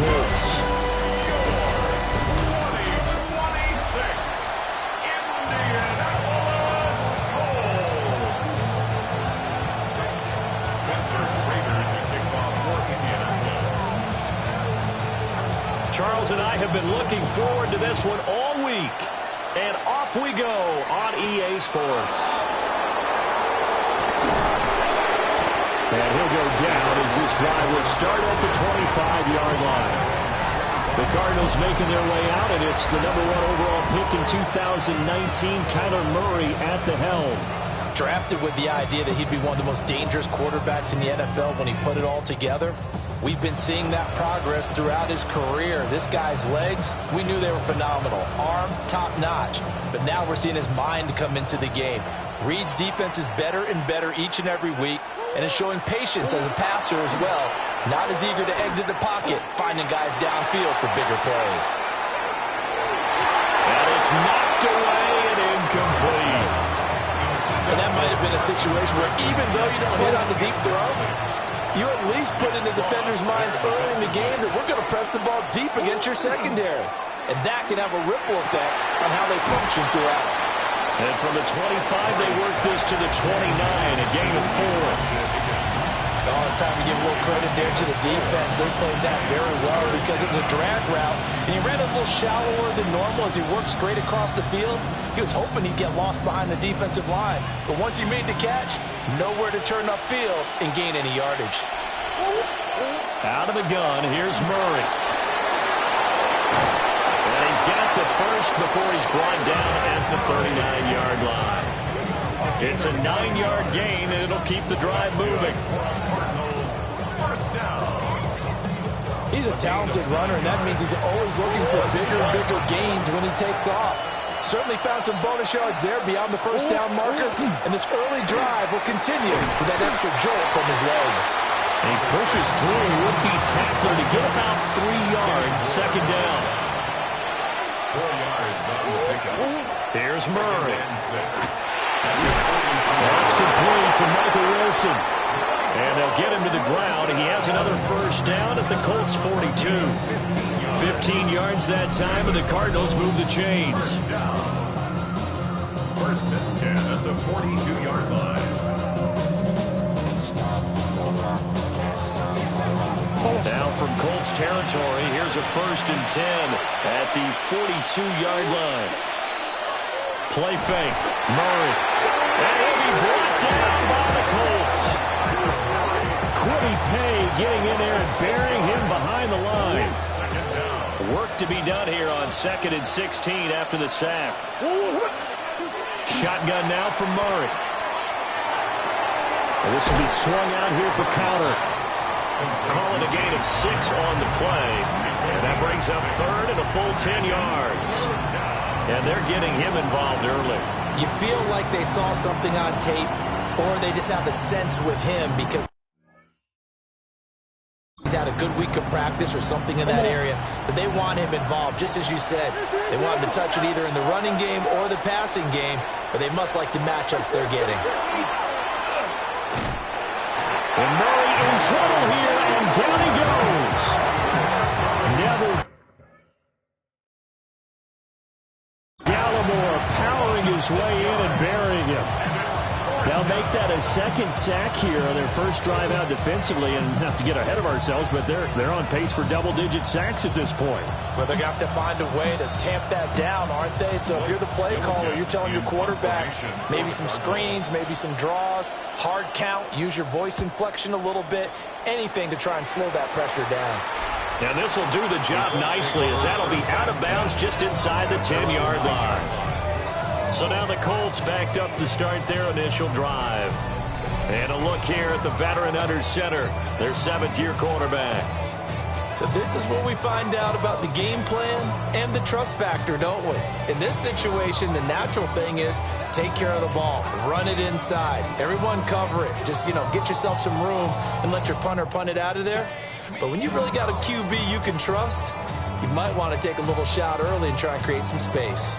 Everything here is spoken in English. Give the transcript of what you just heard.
Colts. Charles and I have been looking forward to this one all week. And off we go on EA Sports. And he'll go down as this drive will start at the 25-yard line. The Cardinals making their way out, and it's the #1 overall pick in 2019, Kyler Murray at the helm. Drafted with the idea that he'd be one of the most dangerous quarterbacks in the NFL when he put it all together. We've been seeing that progress throughout his career. This guy's legs, we knew they were phenomenal. Arm, top-notch. But now we're seeing his mind come into the game. Reed's defense is better and better each and every week, and is showing patience as a passer as well. Not as eager to exit the pocket, finding guys downfield for bigger plays. And it's knocked away and incomplete. And that might have been a situation where even though you don't hit on the deep throw, you at least put in the defender's minds early in the game that we're going to press the ball deep against your secondary. And that can have a ripple effect on how they function throughout. And from the 25, they work this to the 29, a gain of 4. Oh, it's time to give a little credit there to the defense. They played that very well because it was a drag route, and he ran a little shallower than normal as he worked straight across the field. He was hoping he'd get lost behind the defensive line, but once he made the catch, nowhere to turn upfield and gain any yardage. Out of the gun, here's Murray. And he's got the first before he's brought down at the 39-yard line. It's a 9-yard gain, and it'll keep the drive moving. He's a talented runner, and that means he's always looking for bigger and bigger gains when he takes off. Certainly found some bonus yards there beyond the first down marker, and this early drive will continue with that extra jolt from his legs. He pushes through would-be tackler to get about 3 yards, second down. 4 yards on the pickup. Here's Murray. That's complete to Michael Wilson. And they'll get him to the ground. He has another first down at the Colts 42. 15 yards that time, and the Cardinals move the chains. First and 10 at the 42-yard line. Now from Colts territory, here's a first and 10 at the 42-yard line. Play fake. Murray. And he'll be brought down by the Colts. Quiddy Pay getting in there and burying him behind the line. Work to be done here on 2nd and 16 after the sack. Shotgun now from Murray. And this will be swung out here for counter. Calling a gain of 6 on the play. And that brings up third and a full 10 yards. And they're getting him involved early. You feel like they saw something on tape, or they just have a sense with him because he's had a good week of practice or something in that area that they want him involved. Just as you said, they want him to touch it either in the running game or the passing game, but they must like the matchups they're getting. And Murray in trouble here, and down he goes. Never. Gallimore powering his way in and burying him. They'll make that a second sack here on their first drive out defensively, and not to get ahead of ourselves, but they're on pace for double-digit sacks at this point. Well, they're going to have to find a way to tamp that down, aren't they? So if you're the play caller, you're telling your quarterback maybe some screens, maybe some draws, hard count, use your voice inflection a little bit, anything to try and slow that pressure down. And this will do the job nicely, as that'll be out of bounds just inside the 10-yard line. So now the Colts backed up to start their initial drive. And a look here at the veteran under center, their 7th-year quarterback. So this is where we find out about the game plan and the trust factor, don't we? In this situation, the natural thing is take care of the ball, run it inside. Everyone cover it. Just, get yourself some room and let your punter punt it out of there. But when you really got a QB you can trust, you might want to take a little shot early and try and create some space.